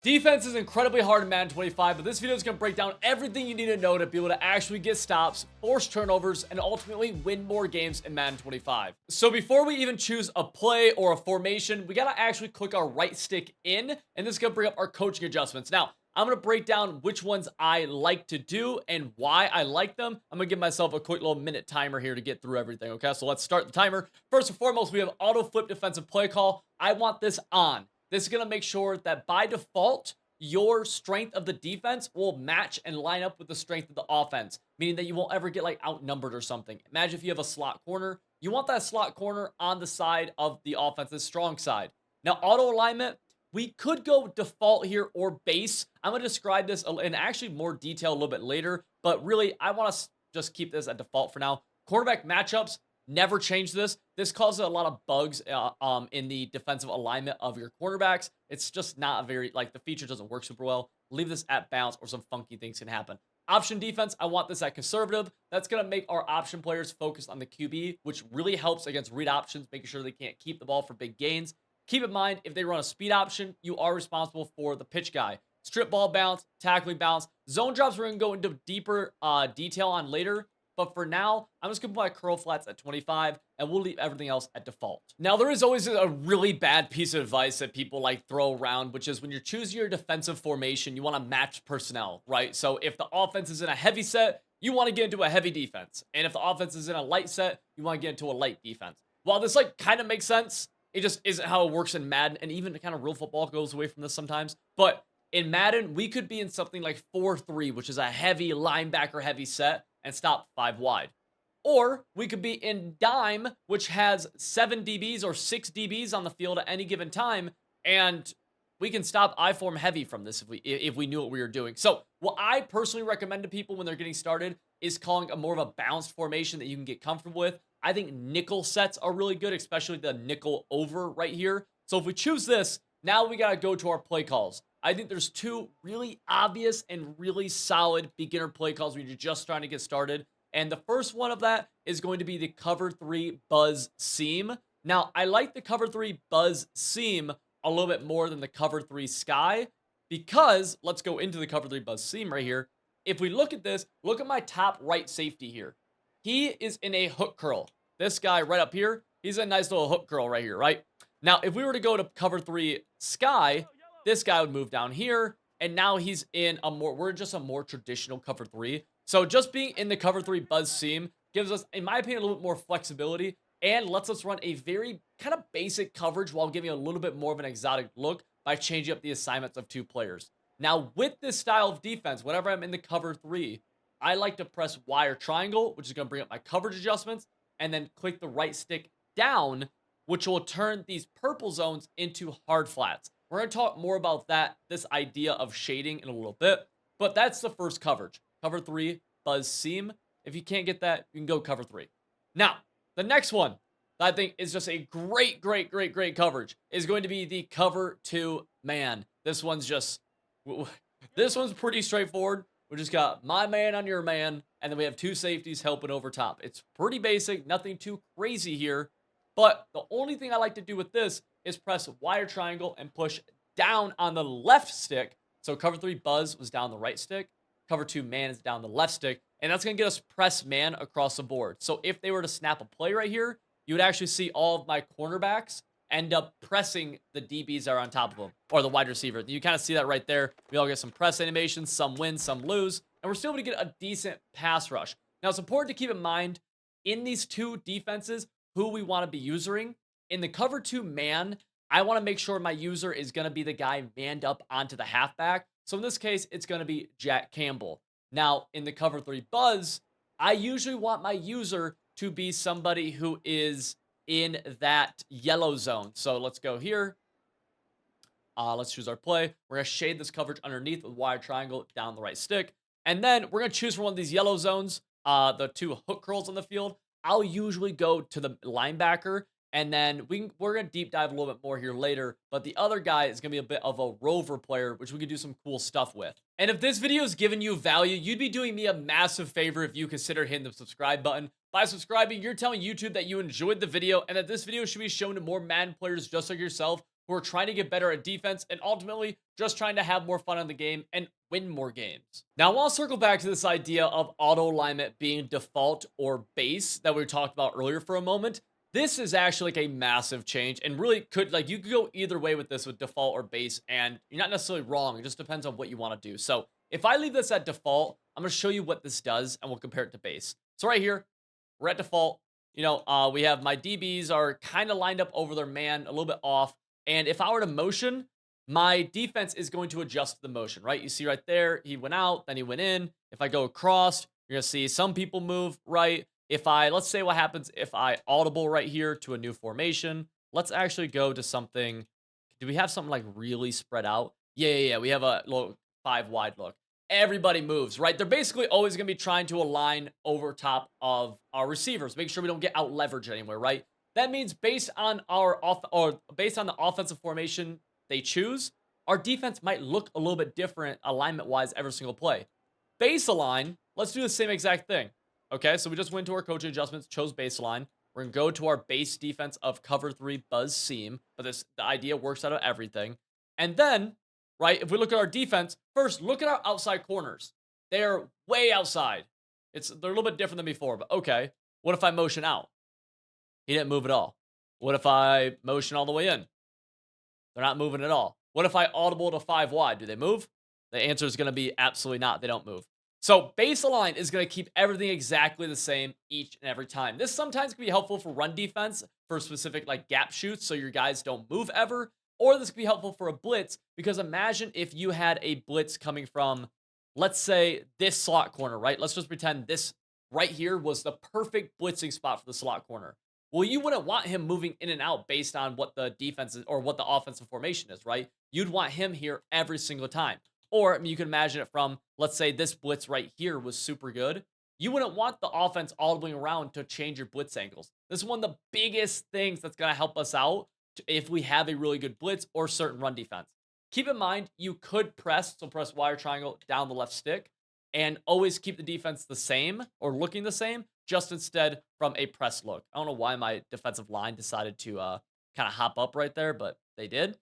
Defense is incredibly hard in Madden 25, but this video is going to break down everything you need to know to be able to actually get stops, force turnovers, and ultimately win more games in Madden 25. So before we even choose a play or a formation, we got to actually click our right stick in, and this is going to bring up our coaching adjustments. Now, I'm going to break down which ones I like to do and why I like them. I'm going to give myself a quick little minute timer here to get through everything, okay? So let's start the timer. First and foremost, we have auto flip defensive play call. I want this on. This is going to make sure that by default, your strength of the defense will match and line up with the strength of the offense, meaning that you won't ever get like outnumbered or something. Imagine if you have a slot corner. You want that slot corner on the side of the offense's strong side. Now, auto alignment, we could go default here or base. I'm going to describe this in actually more detail a little bit later, but really, I want to just keep this at default for now. Quarterback matchups, never change this. This causes a lot of bugs in the defensive alignment of your quarterbacks. It's just not a very, like, the feature doesn't work super well. Leave this at bounce or some funky things can happen. Option defense, I want this at conservative. That's going to make our option players focus on the QB, which really helps against read options, making sure they can't keep the ball for big gains. Keep in mind, if they run a speed option, you are responsible for the pitch guy. Strip ball bounce, tackling bounce. Zone drops we're going to go into deeper detail on later. But for now, I'm just going to put my curl flats at 25, and we'll leave everything else at default. Now, there is always a really bad piece of advice that people like throw around, which is when you're choosing your defensive formation, you want to match personnel, right? So if the offense is in a heavy set, you want to get into a heavy defense. And if the offense is in a light set, you want to get into a light defense. While this like kind of makes sense, it just isn't how it works in Madden, and even kind of real football goes away from this sometimes. But in Madden, we could be in something like 4-3, which is a heavy linebacker heavy set, and stop 5 wide. Or we could be in dime, which has 7 DBs or 6 DBs on the field at any given time, and we can stop I-form heavy from this if we knew what we were doing. So what I personally recommend to people when they're getting started is calling a more of a balanced formation that you can get comfortable with. I think nickel sets are really good, especially the nickel over right here. So if we choose this, now we got to go to our play calls. I think there's 2 really obvious and really solid beginner play calls when you're just trying to get started. And the first one of that is going to be the cover 3 buzz seam. Now, I like the cover 3 buzz seam a little bit more than the cover 3 sky because let's go into the cover 3 buzz seam right here. If we look at this, look at my top right safety here. He is in a hook curl. This guy right up here, he's a nice little hook curl right here, right? Now, if we were to go to cover 3 sky, this guy would move down here, and now he's in we're just a more traditional cover 3. So just being in the cover 3 buzz seam gives us, in my opinion, a little bit more flexibility and lets us run a very kind of basic coverage while giving a little bit more of an exotic look by changing up the assignments of 2 players. Now, with this style of defense, whenever I'm in the cover 3, I like to press Y or triangle, which is going to bring up my coverage adjustments, and then click the right stick down, which will turn these purple zones into hard flats. We're going to talk more about this idea of shading in a little bit, but that's the first coverage. Cover 3, buzz seam. If you can't get that, you can go cover 3. Now, the next one that I think is just a great coverage is going to be the cover 2 man. This one's pretty straightforward. We just got my man on your man, and then we have 2 safeties helping over top. It's pretty basic, nothing too crazy here, but the only thing I like to do with this is press Y or triangle and push down on the left stick. So cover 3 buzz was down the right stick. Cover 2 man is down the left stick. And that's going to get us press man across the board. So if they were to snap a play right here, you would actually see all of my cornerbacks end up pressing the DBs that are on top of them, or the wide receiver. You kind of see that right there. We all get some press animations, some win, some lose, and we're still able to get a decent pass rush. Now, it's important to keep in mind, in these 2 defenses, who we want to be using. In the cover 2 man, I want to make sure my user is going to be the guy manned up onto the halfback. So in this case, it's going to be Jack Campbell. Now, in the cover 3 buzz, I usually want my user to be somebody who is in that yellow zone. So let's go here. Let's choose our play. We're going to shade this coverage underneath with Y triangle down the right stick. And then we're going to choose from one of these yellow zones, the 2 hook curls on the field. I'll usually go to the linebacker, and then we're going to deep dive a little bit more here later, but the other guy is going to be a bit of a rover player, which we can do some cool stuff with. And if this video is giving you value, you'd be doing me a massive favor if you consider hitting the subscribe button. By subscribing, you're telling YouTube that you enjoyed the video and that this video should be shown to more Madden players just like yourself who are trying to get better at defense and ultimately just trying to have more fun in the game and win more games. Now, I want to circle back to this idea of auto alignment being default or base that we talked about earlier for a moment. This is actually like a massive change and really could, like, you could go either way with this with default or base, and you're not necessarily wrong. It just depends on what you want to do. So if I leave this at default, I'm going to show you what this does and we'll compare it to base. So right here, we're at default. We have my DBs are kind of lined up over their man, a little bit off. And if I were to motion, my defense is going to adjust to the motion, right? You see right there, he went out, then he went in. If I go across, you're going to see some people move right. Let's say what happens if I audible right here to a new formation. Let's actually go to something. Do we have something like really spread out? Yeah. We have a little 5 wide look. Everybody moves, right? They're basically always going to be trying to align over top of our receivers, make sure we don't get out leveraged anywhere, right? That means based on the offensive formation they choose, our defense might look a little bit different alignment-wise every single play. Baseline, let's do the same exact thing. Okay, so we just went to our coaching adjustments, chose baseline. We're going to go to our base defense of cover 3 buzz seam, but the idea works out of everything. And then, right, if we look at our defense, first, look at our outside corners. They're way outside. They're a little bit different than before, but okay. What if I motion out? He didn't move at all. What if I motion all the way in? They're not moving at all. What if I audible to 5 wide? Do they move? The answer is going to be absolutely not. They don't move. So baseline is going to keep everything exactly the same each and every time. This sometimes can be helpful for run defense for specific like gap shoots so your guys don't move ever. Or this could be helpful for a blitz because imagine if you had a blitz coming from, let's say, this slot corner, right? Let's just pretend this right here was the perfect blitzing spot for the slot corner. Well, you wouldn't want him moving in and out based on what the defense is or what the offensive formation is, right? You'd want him here every single time. Or, I mean, you can imagine it from, let's say this blitz right here was super good. You wouldn't want the offense audibling around to change your blitz angles. This is one of the biggest things that's going to help us out if we have a really good blitz or certain run defense. Keep in mind, you could press wire triangle down the left stick and always keep the defense the same or looking the same, just instead from a press look. I don't know why my defensive line decided to kind of hop up right there, but they did.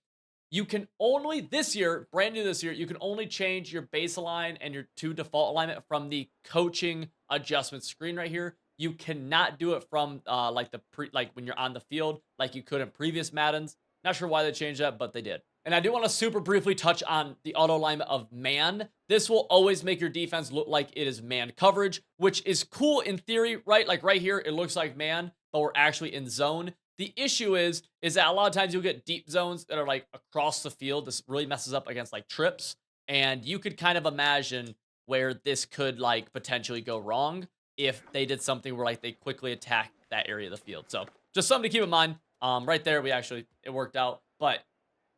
You can only, this year, brand new this year, you can only change your baseline and your to default alignment from the coaching adjustment screen right here. You cannot do it from like when you're on the field like you could in previous Maddens. Not sure why they changed that, but they did. And I do want to super briefly touch on the auto alignment of man. This will always make your defense look like it is man coverage, which is cool in theory, right? Like right here, it looks like man, but we're actually in zone. The issue is that a lot of times you'll get deep zones that are like across the field. This really messes up against like trips. And you could kind of imagine where this could like potentially go wrong if they did something where like they quickly attack that area of the field. So just something to keep in mind. Right there, it worked out. But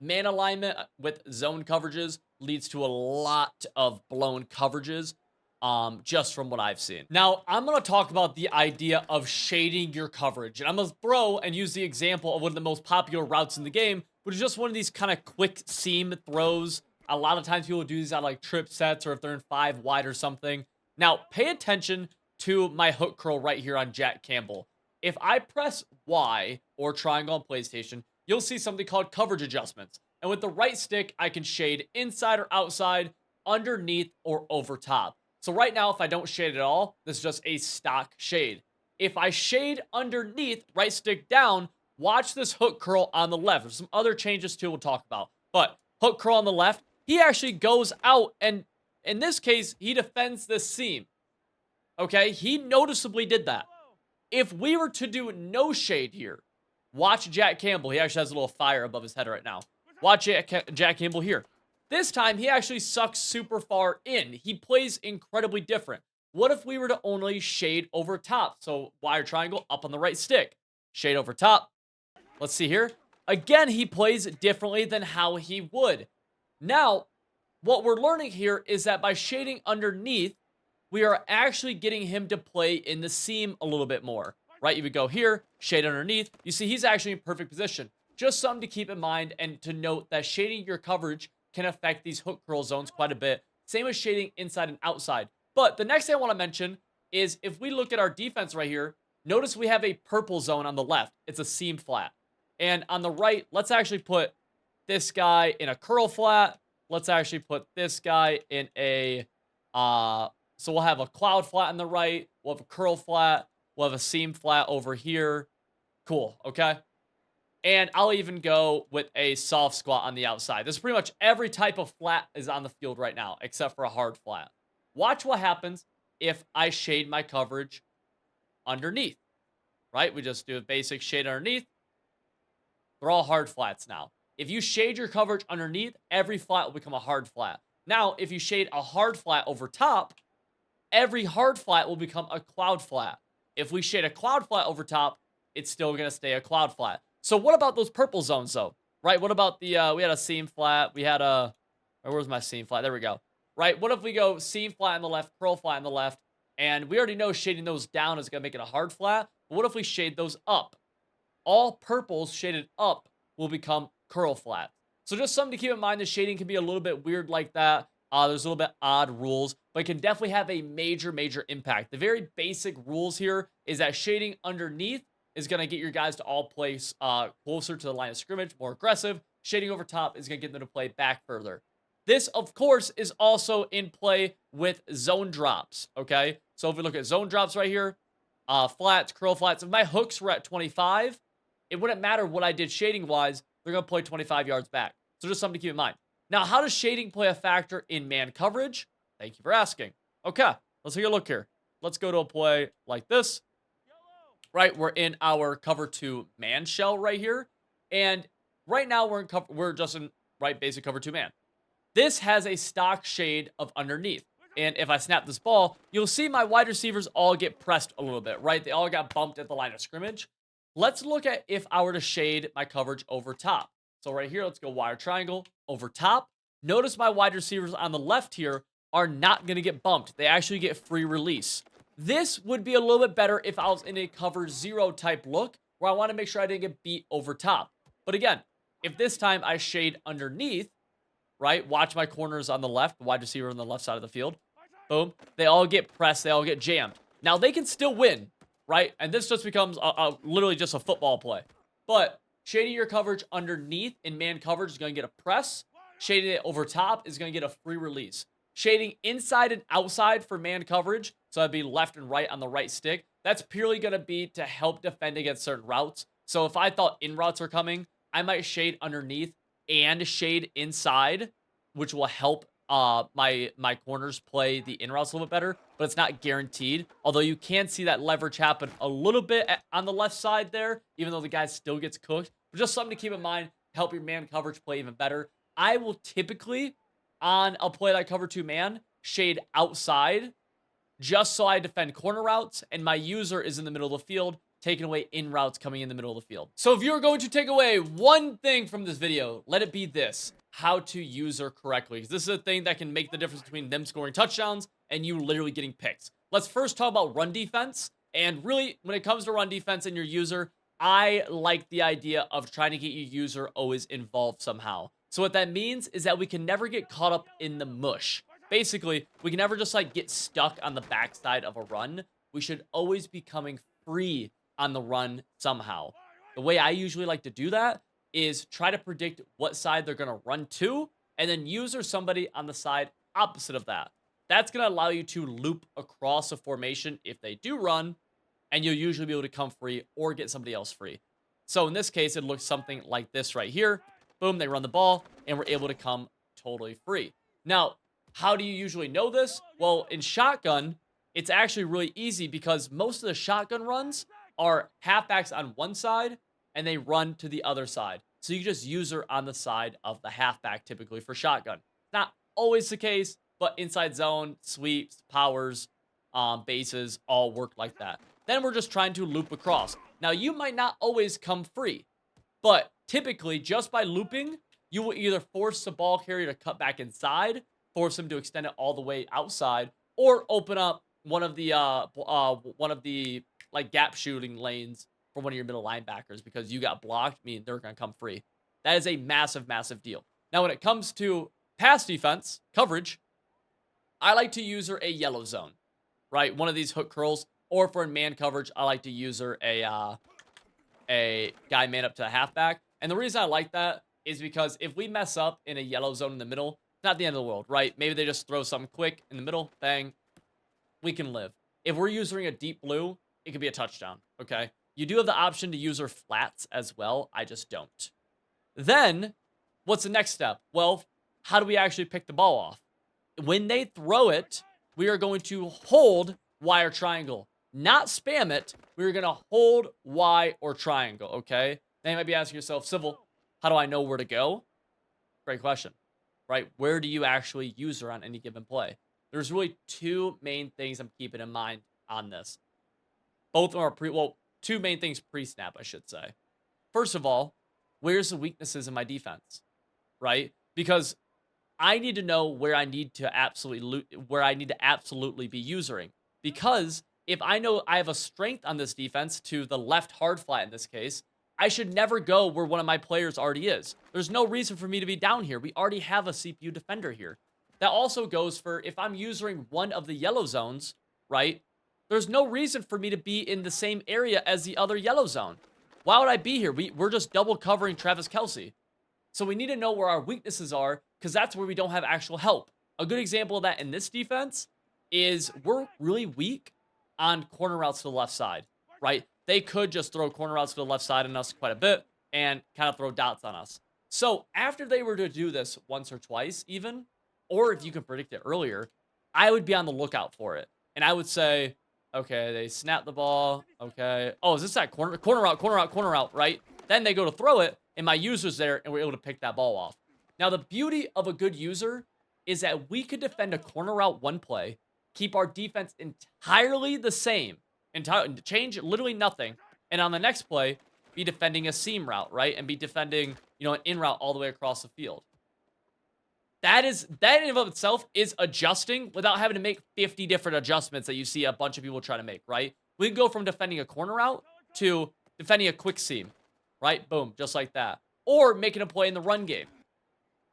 man alignment with zone coverages leads to a lot of blown coverages. Just from what I've seen. Now, I'm going to talk about the idea of shading your coverage. And I'm going to throw and use the example of one of the most popular routes in the game, which is just one of these kind of quick seam throws. A lot of times people do these on like trip sets or if they're in 5 wide or something. Now, pay attention to my hook curl right here on Jack Campbell. If I press Y or triangle on PlayStation, you'll see something called coverage adjustments. And with the right stick, I can shade inside or outside, underneath or over top. So right now, if I don't shade at all, this is just a stock shade. If I shade underneath, right stick down, watch this hook curl on the left. There's some other changes too we'll talk about. But hook curl on the left, he actually goes out and in this case, he defends this seam. Okay, he noticeably did that. If we were to do no shade here, watch Jack Campbell. He actually has a little fire above his head right now. Watch Jack Campbell here. This time, he actually sucks super far in. He plays incredibly different. What if we were to only shade over top? So, wire triangle up on the right stick. Shade over top. Let's see here. Again, he plays differently than how he would. Now, what we're learning here is that by shading underneath, we are actually getting him to play in the seam a little bit more. Right? You would go here, shade underneath. You see, he's actually in perfect position. Just something to keep in mind and to note that shading your coverage can affect these hook curl zones quite a bit. Same as shading inside and outside. But the next thing I want to mention is if we look at our defense right here, notice we have a purple zone on the left. It's a seam flat. And on the right, let's actually put this guy in a curl flat. Let's actually put this guy in a, so we'll have a cloud flat on the right. We'll have a curl flat. We'll have a seam flat over here. Cool, okay? And I'll even go with a soft squat on the outside. This is pretty much every type of flat is on the field right now, except for a hard flat. Watch what happens if I shade my coverage underneath, right? We just do a basic shade underneath. They're all hard flats now. If you shade your coverage underneath, every flat will become a hard flat. Now, if you shade a hard flat over top, every hard flat will become a cloud flat. If we shade a cloud flat over top, it's still going to stay a cloud flat. So what about those purple zones, though? Right? What about the, we had a seam flat. We had a, where's my seam flat? There we go. Right? What if we go seam flat on the left, curl flat on the left, and we already know shading those down is going to make it a hard flat. But what if we shade those up? All purples shaded up will become curl flat. So just something to keep in mind, the shading can be a little bit weird like that. There's a little bit odd rules, but it can definitely have a major, major impact. The very basic rules here is that shading underneath is going to get your guys to all place closer to the line of scrimmage, more aggressive. Shading over top is going to get them to play back further. This, of course, is also in play with zone drops, okay? So if we look at zone drops right here, flats, curl flats, if my hooks were at 25, it wouldn't matter what I did shading-wise. They're going to play 25 yards back. So just something to keep in mind. Now, how does shading play a factor in man coverage? Thank you for asking. Okay, let's take a look here. Let's go to a play like this. Right, we're in our cover 2 man shell right here. And right now we're just in basic cover 2 man. This has a stock shade of underneath. And if I snap this ball, you'll see my wide receivers all get pressed a little bit, right? They all got bumped at the line of scrimmage. Let's look at if I were to shade my coverage over top. So right here, let's go wire triangle over top. Notice my wide receivers on the left here are not going to get bumped. They actually get free release. This would be a little bit better if I was in a cover 0 type look where I want to make sure I didn't get beat over top. But again, if this time I shade underneath, right? Watch my corners on the left, the wide receiver on the left side of the field. Boom. They all get pressed. They all get jammed. Now, they can still win, right? And this just becomes literally just a football play. But shading your coverage underneath in man coverage is going to get a press. Shading it over top is going to get a free release. Shading inside and outside for man coverage, so that'd be left and right on the right stick, that's purely going to be to help defend against certain routes. So if I thought in routes are coming, I might shade underneath and shade inside, which will help my corners play the in routes a little bit better, but it's not guaranteed. Although you can see that leverage happen a little bit on the left side there, even though the guy still gets cooked. But just something to keep in mind, help your man coverage play even better. I will typically, on a play like cover 2 man, shade outside just so I defend corner routes and my user is in the middle of the field, taking away in routes coming in the middle of the field. So if you're going to take away one thing from this video, let it be this: how to user correctly. Because this is a thing that can make the difference between them scoring touchdowns and you literally getting picks. Let's first talk about run defense. And really, when it comes to run defense and your user, I like the idea of trying to get your user always involved somehow. So what that means is that we can never get caught up in the mush. Basically, we can never just like get stuck on the backside of a run. We should always be coming free on the run somehow. The way I usually like to do that is try to predict what side they're going to run to, and then user somebody on the side opposite of that. That's going to allow you to loop across a formation if they do run, and you'll usually be able to come free or get somebody else free. So in this case, it looks something like this right here. Boom, they run the ball, and we're able to come totally free. Now, how do you usually know this? Well, in shotgun, it's actually really easy because most of the shotgun runs are halfbacks on one side, and they run to the other side. So you just user on the side of the halfback typically for shotgun. Not always the case, but inside zone, sweeps, powers, bases all work like that. Then we're just trying to loop across. Now, you might not always come free, but typically just by looping, you will either force the ball carrier to cut back inside, force him to extend it all the way outside, or open up one of the like gap shooting lanes for one of your middle linebackers because you got blocked, meaning they're going to come free. That is a massive, massive deal. Now, when it comes to pass defense coverage, I like to user a yellow zone, right? One of these hook curls, or for man coverage, I like to user a guy man up to the halfback. And the reason I like that is because if we mess up in a yellow zone in the middle, it's not the end of the world, right? Maybe they just throw something quick in the middle, bang, we can live. If we're using a deep blue, it could be a touchdown, okay? You do have the option to use our flats as well. I just don't. Then, what's the next step? Well, how do we actually pick the ball off? When they throw it, we are going to hold Y or triangle. Not spam it. We're going to hold Y or triangle, okay? Now you might be asking yourself, Civil, how do I know where to go? Great question, right? Where do you actually use her on any given play? There's really two main things I'm keeping in mind on this. Both are two main things pre-snap, I should say. First of all, where's the weaknesses in my defense, right? Because I need to know where I need to absolutely be usering. Because if I know I have a strength on this defense to the left hard flat in this case, I should never go where one of my players already is. There's no reason for me to be down here. We already have a CPU defender here. That also goes for if I'm using one of the yellow zones, right? There's no reason for me to be in the same area as the other yellow zone. Why would I be here? We're just double covering Travis Kelce. So we need to know where our weaknesses are because that's where we don't have actual help. A good example of that in this defense is we're really weak on corner routes to the left side, right? They could just throw corner routes to the left side on us quite a bit and kind of throw dots on us. So after they were to do this once or twice even, or if you can predict it earlier, I would be on the lookout for it. And I would say, okay, they snap the ball. Okay. Oh, is this that corner route, right? Then they go to throw it, and my user's there, and we're able to pick that ball off. Now, the beauty of a good user is that we could defend a corner route one play, keep our defense entirely the same, change literally nothing, and on the next play, be defending a seam route, right? And be defending, an in route all the way across the field. That in and of itself is adjusting without having to make 50 different adjustments that you see a bunch of people try to make, right? We can go from defending a corner route to defending a quick seam, right? Boom, just like that. Or making a play in the run game.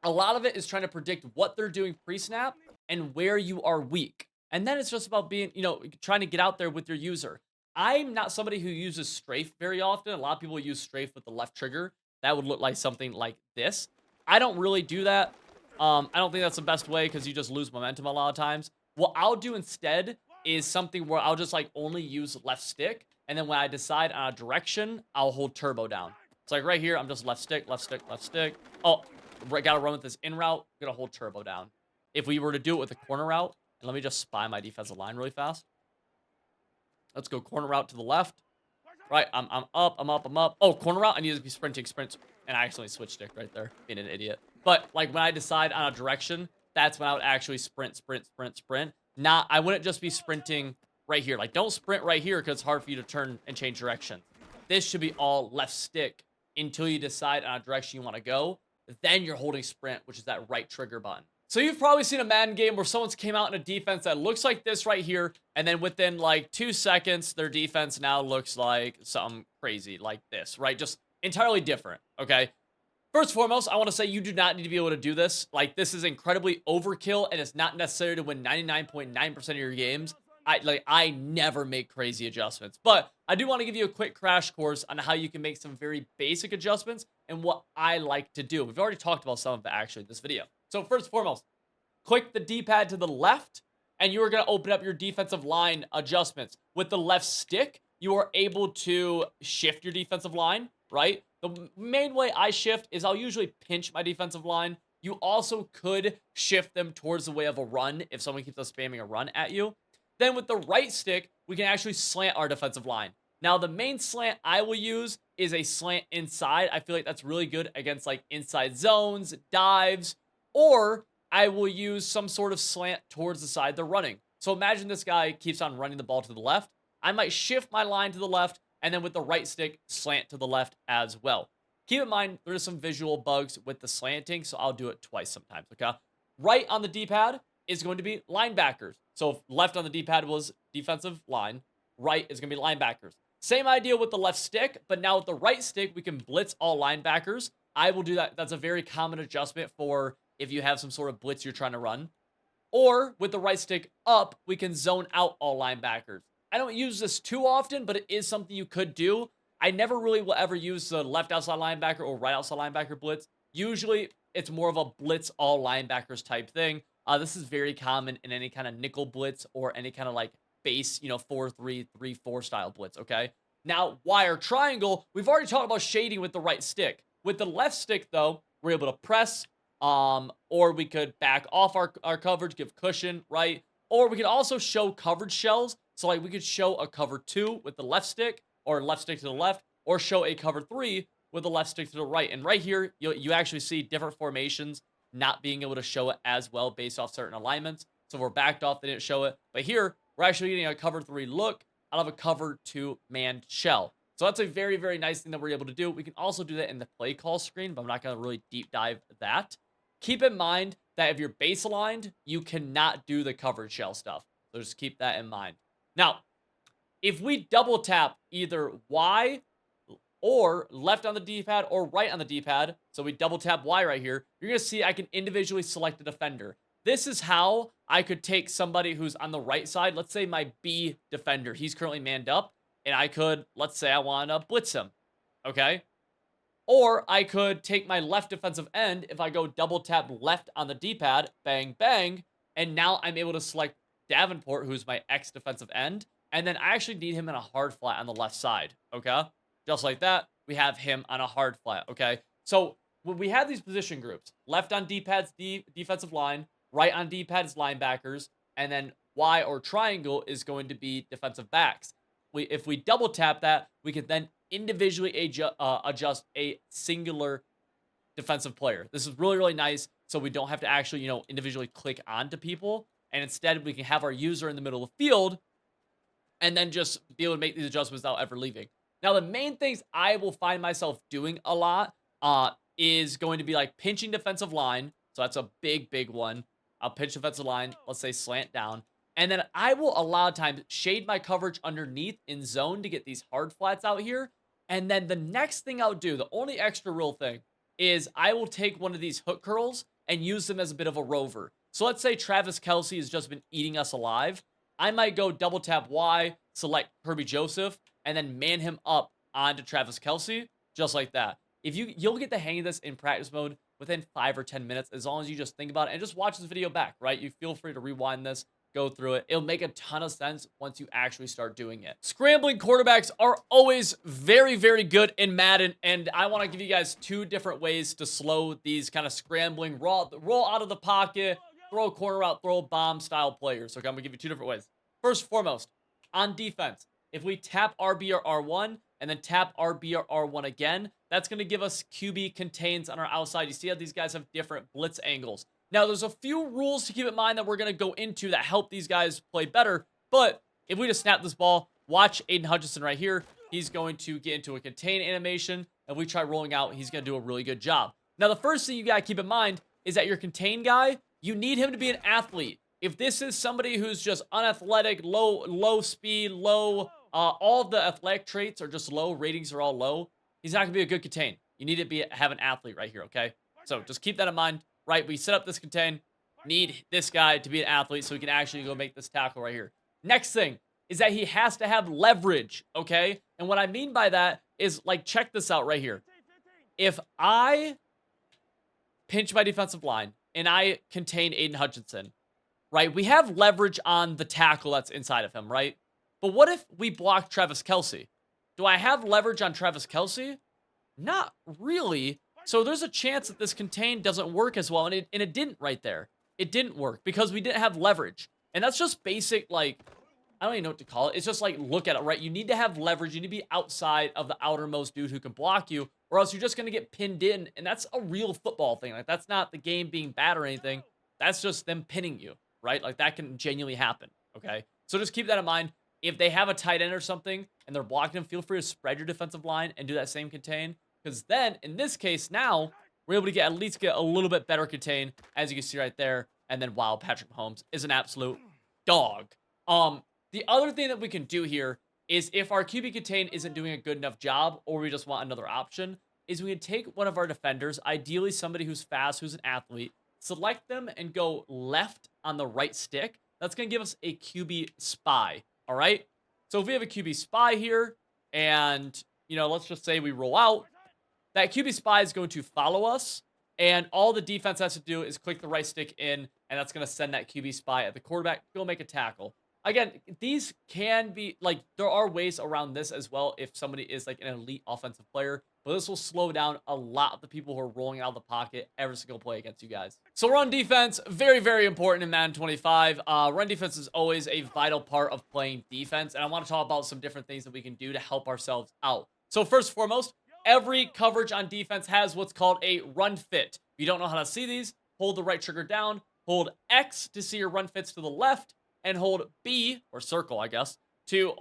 A lot of it is trying to predict what they're doing pre-snap and where you are weak. And then it's just about being, trying to get out there with your user. I'm not somebody who uses strafe very often. A lot of people use strafe with the left trigger. That would look like something like this. I don't really do that. I don't think that's the best way because you just lose momentum a lot of times. What I'll do instead is something where I'll just only use left stick. And then when I decide on a direction, I'll hold turbo down. It's like right here, I'm just left stick, left stick, left stick. Oh, gotta run with this in route. Gonna hold turbo down. If we were to do it with a corner route, and let me just spy my defensive line really fast. Let's go corner route to the left. Right, I'm up, I'm up. Oh, corner route, I need to be sprinting. And I accidentally switched stick right there, being an idiot. But when I decide on a direction, that's when I would actually sprint. I wouldn't just be sprinting right here. Don't sprint right here because it's hard for you to turn and change direction. This should be all left stick until you decide on a direction you want to go. Then you're holding sprint, which is that right trigger button. So you've probably seen a Madden game where someone's came out in a defense that looks like this right here, and then within 2 seconds, their defense now looks like something crazy like this, right? Just entirely different, okay? First and foremost, I want to say you do not need to be able to do this. This is incredibly overkill, and it's not necessary to win 99.9% of your games. I never make crazy adjustments, but I do want to give you a quick crash course on how you can make some very basic adjustments and what I like to do. We've already talked about some of it actually in this video. So first and foremost, click the D-pad to the left, and you are going to open up your defensive line adjustments. With the left stick, you are able to shift your defensive line, right? The main way I shift is I'll usually pinch my defensive line. You also could shift them towards the way of a run if someone keeps on spamming a run at you. Then with the right stick, we can actually slant our defensive line. Now, the main slant I will use is a slant inside. I feel like that's really good against inside zones, dives, or I will use some sort of slant towards the side they're running. So imagine this guy keeps on running the ball to the left. I might shift my line to the left, and then with the right stick, slant to the left as well. Keep in mind, there's some visual bugs with the slanting, so I'll do it twice sometimes, okay? Right on the D-pad is going to be linebackers. So if left on the D-pad was defensive line, right is going to be linebackers. Same idea with the left stick, but now with the right stick, we can blitz all linebackers. I will do that. That's a very common adjustment for if you have some sort of blitz you're trying to run. Or with the right stick up, we can zone out all linebackers. I don't use this too often, but it is something you could do. I never really will ever use the left outside linebacker or right outside linebacker blitz. Usually, it's more of a blitz all linebackers type thing. This is very common in any kind of nickel blitz or any kind of like base, 4-3-3-4 style blitz, okay? Now, wire triangle, we've already talked about shading with the right stick. With the left stick, though, we're able to press, or we could back off our coverage, give cushion, right? Or we could also show coverage shells. So, like, we could show a cover 2 with the left stick, or left stick to the left, or show a cover 3 with the left stick to the right. And right here, you actually see different formations not being able to show it as well based off certain alignments. So if we're backed off, they didn't show it. But here, we're actually getting a cover 3 look out of a cover 2 manned shell. So that's a very, very nice thing that we're able to do. We can also do that in the play call screen, but I'm not going to really deep dive that. Keep in mind that if you're base aligned, you cannot do the coverage shell stuff. So just keep that in mind. Now, if we double tap either Y or left on the D-pad or right on the D-pad, so we double tap Y right here, you're going to see I can individually select a defender. This is how I could take somebody who's on the right side, let's say my B defender, he's currently manned up, and I could, let's say I want to blitz him, okay? Or I could take my left defensive end if I go double tap left on the D-pad, bang, bang, and now I'm able to select Davenport, who's my X defensive end, and then I actually need him in a hard flat on the left side, okay? Just like that, we have him on a hard flat, okay? So when we have these position groups, left on D-pad's defensive line, right on D-pad's linebackers, and then Y or triangle is going to be defensive backs. If we double tap that, we can then individually adjust a singular defensive player. This is really, really nice, so we don't have to actually, individually click onto people, and instead we can have our user in the middle of the field and then just be able to make these adjustments without ever leaving. Now, the main things I will find myself doing a lot is going to be like pinching defensive line. So that's a big, big one. I'll pinch defensive line, let's say slant down. And then I will a lot of times shade my coverage underneath in zone to get these hard flats out here. And then the next thing I'll do, the only extra real thing, is I will take one of these hook curls and use them as a bit of a rover. So let's say Travis Kelce has just been eating us alive. I might go double tap Y, select Kirby Joseph, and then man him up onto Travis Kelce, just like that. You'll get the hang of this in practice mode within 5 or 10 minutes, as long as you just think about it and just watch this video back, right? You feel free to rewind this, go through it. It'll make a ton of sense once you actually start doing it. Scrambling quarterbacks are always very, very good in Madden, and I want to give you guys 2 different ways to slow these kind of scrambling, roll out of the pocket, throw a corner out, throw a bomb style players. Okay, I'm going to give you 2 different ways. First and foremost, on defense, if we tap RB or R1 and then tap RB or R1 again, that's going to give us QB contains on our outside. You see how these guys have different blitz angles. Now, there's a few rules to keep in mind that we're going to go into that help these guys play better. But if we just snap this ball, watch Aiden Hutchinson right here. He's going to get into a contain animation. And we try rolling out, he's going to do a really good job. Now, the first thing you got to keep in mind is that your contain guy, you need him to be an athlete. If this is somebody who's just unathletic, low speed, low, all of the athletic traits are just low, ratings are all low, he's not going to be a good contain. You need to have an athlete right here, okay? So just keep that in mind, right? We set up this contain, need this guy to be an athlete so we can actually go make this tackle right here. Next thing is that he has to have leverage, okay? And what I mean by that is, like, check this out right here. If I pinch my defensive line and I contain Aiden Hutchinson, right? We have leverage on the tackle that's inside of him, right? But what if we block Travis Kelce? Do I have leverage on Travis Kelce? Not really. So there's a chance that this contain doesn't work as well. And it didn't right there. It didn't work because we didn't have leverage. And that's just basic, like, I don't even know what to call it. It's just like, look at it, right? You need to have leverage. You need to be outside of the outermost dude who can block you, or else you're just going to get pinned in. And that's a real football thing. Like, that's not the game being bad or anything. That's just them pinning you, right? Like, that can genuinely happen, okay? So just keep that in mind. If they have a tight end or something and they're blocking him, feel free to spread your defensive line and do that same contain. Because then, in this case, now, we're able to at least get a little bit better contain, as you can see right there. And then, wow, Patrick Mahomes is an absolute dog. The other thing that we can do here is if our QB contain isn't doing a good enough job, or we just want another option, is we can take one of our defenders, ideally somebody who's fast, who's an athlete, select them and go left on the right stick. That's going to give us a QB spy. All right. So if we have a QB spy here and, let's just say we roll out, that QB spy is going to follow us And all the defense has to do is click the right stick in, and that's going to send that QB spy at the quarterback to go make a tackle. Again, these can be, like, there are ways around this as well if somebody is, like, an elite offensive player. But this will slow down a lot of the people who are rolling out of the pocket every single play against you guys. So run defense, very, very important in Madden 25. Run defense is always a vital part of playing defense. And I want to talk about some different things that we can do to help ourselves out. So first and foremost, every coverage on defense has what's called a run fit. If you don't know how to see these, hold the right trigger down, hold X to see your run fits to the left, and hold B, or circle, I guess, to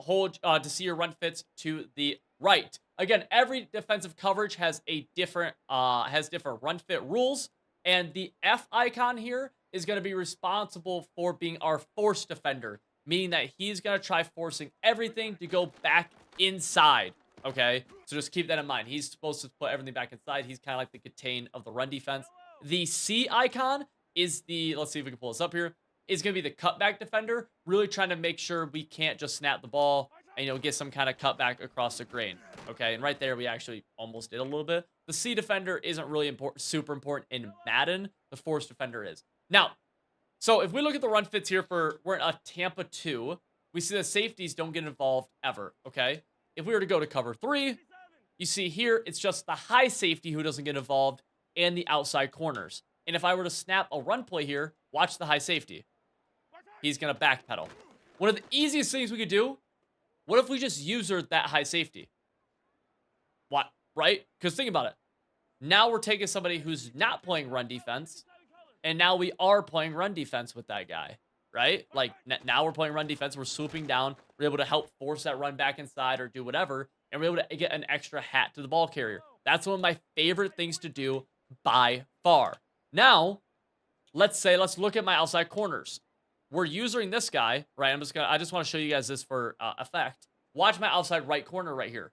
see your run fits to the right. Again, every defensive coverage has different run fit rules, and the F icon here is going to be responsible for being our force defender, meaning that he's going to try forcing everything to go back inside. Okay, so just keep that in mind. He's supposed to put everything back inside. He's kind of like the contain of the run defense. The C icon is let's see if we can pull this up here, is going to be the cutback defender, really trying to make sure we can't just snap the ball and, get some kind of cutback across the grain. Okay, and right there, we actually almost did a little bit. The C defender isn't really super important in Madden. The force defender is. Now, so if we look at the run fits here we're in a Tampa 2, we see the safeties don't get involved ever, okay? If we were to go to cover 3, you see here, it's just the high safety who doesn't get involved and the outside corners. And if I were to snap a run play here, watch the high safety. He's going to backpedal. One of the easiest things we could do, what if we just usered that high safety? What? Right? Because think about it. Now we're taking somebody who's not playing run defense, and now we are playing run defense with that guy. Right? Like, now we're playing run defense. We're swooping down. We're able to help force that run back inside or do whatever. And we're able to get an extra hat to the ball carrier. That's one of my favorite things to do by far. Now, let's look at my outside corners. We're using this guy, right? I just want to show you guys this for effect. Watch my outside right corner right here.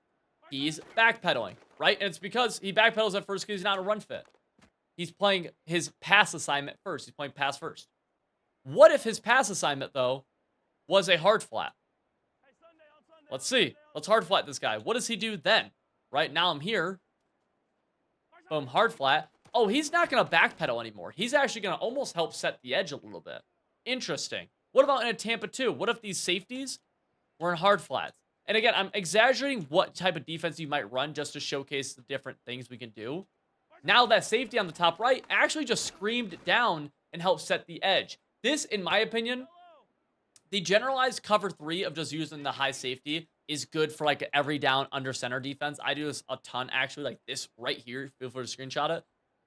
He's backpedaling, right? And it's because he backpedals at first because he's not a run fit. He's playing his pass assignment first. He's playing pass first. What if his pass assignment, though, was a hard flat? Let's see. Let's hard flat this guy. What does he do then? Right now I'm here. Boom, hard flat. Oh, he's not going to backpedal anymore. He's actually going to almost help set the edge a little bit. Interesting. What about in a Tampa 2? What if these safeties were in hard flats? And again, I'm exaggerating what type of defense you might run just to showcase the different things we can do. Now that safety on the top right actually just screamed down and helped set the edge. This, in my opinion, the generalized cover 3 of just using the high safety is good for like every down under center defense. I do this a ton, actually, like this right here. Feel free to screenshot it.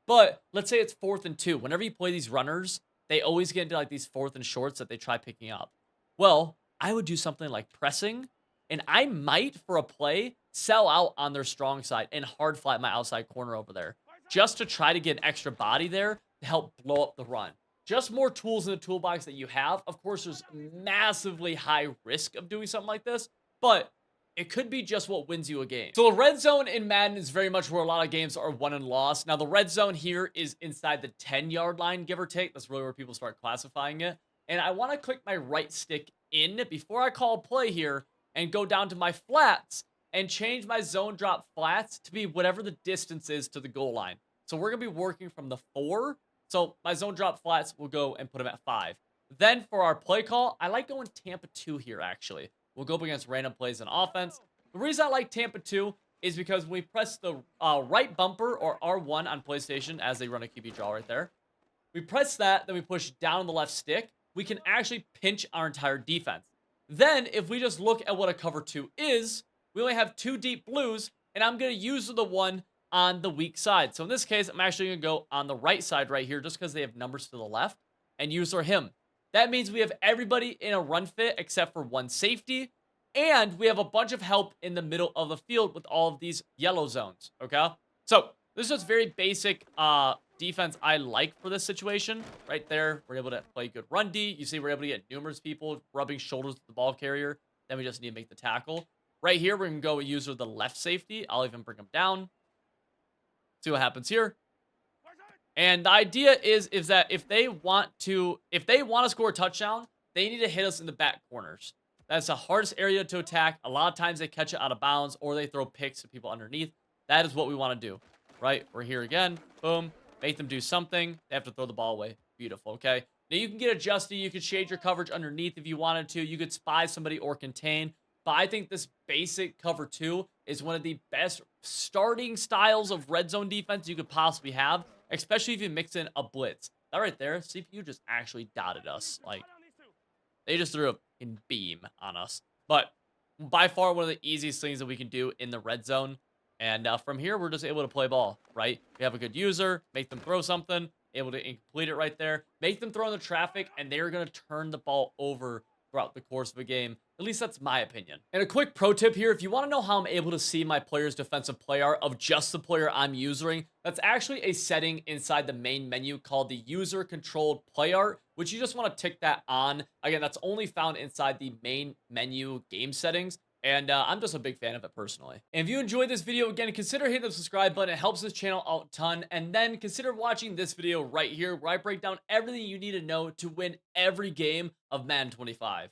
But let's say it's 4th and 2. Whenever you play these runners, they always get into like these 4th and shorts that they try picking up. Well, I would do something like pressing, and I might, for a play, sell out on their strong side and hard flat my outside corner over there, just to try to get an extra body there to help blow up the run. Just more tools in the toolbox that you have. Of course, there's massively high risk of doing something like this, but it could be just what wins you a game. So the red zone in Madden is very much where a lot of games are won and lost. Now, the red zone here is inside the 10-yard line, give or take. That's really where people start classifying it. And I want to click my right stick in before I call a play here and go down to my flats and change my zone drop flats to be whatever the distance is to the goal line. So we're going to be working from the 4. So my zone drop flats, we'll go and put them at 5. Then for our play call, I like going Tampa 2 here, actually. We'll go up against random plays in offense. The reason I like Tampa 2 is because when we press the right bumper or R1 on PlayStation as they run a QB draw right there, we press that, then we push down on the left stick, we can actually pinch our entire defense. Then if we just look at what a cover 2 is, we only have 2 deep blues, and I'm going to use the one on the weak side. So in this case, I'm actually going to go on the right side right here just because they have numbers to the left and use our him. That means we have everybody in a run fit except for one safety, and we have a bunch of help in the middle of the field with all of these yellow zones, okay? So this is just very basic defense I like for this situation. Right there, we're able to play good run D. You see we're able to get numerous people rubbing shoulders with the ball carrier. Then we just need to make the tackle. Right here, we're going to go use the left safety. I'll even bring him down. See what happens here. And the idea is that if they want to score a touchdown, they need to hit us in the back corners. That's the hardest area to attack. A lot of times they catch it out of bounds or they throw picks to people underneath. That is what we want to do, right? We're here again. Boom. make them do something. They have to throw the ball away. Beautiful, okay? Now, you can get adjusted. You could shade your coverage underneath if you wanted to. You could spy somebody or contain. But I think this basic cover 2 is one of the best starting styles of red zone defense you could possibly have, especially if you mix in a blitz. That right there, CPU just actually dotted us. Like, they just threw a fucking beam on us. But by far one of the easiest things that we can do in the red zone. And from here, we're just able to play ball, right? We have a good user, make them throw something, able to complete it right there, make them throw in the traffic, and they're going to turn the ball over throughout the course of a game. At least that's my opinion. And a quick pro tip here, if you want to know how I'm able to see my player's defensive play art of just the player I'm using, that's actually a setting inside the main menu called the user controlled play art, which you just want to tick that on. Again, that's only found inside the main menu game settings. And I'm just a big fan of it personally. And if you enjoyed this video, again, consider hitting the subscribe button. It helps this channel out a ton. And then consider watching this video right here where I break down everything you need to know to win every game of Madden 25.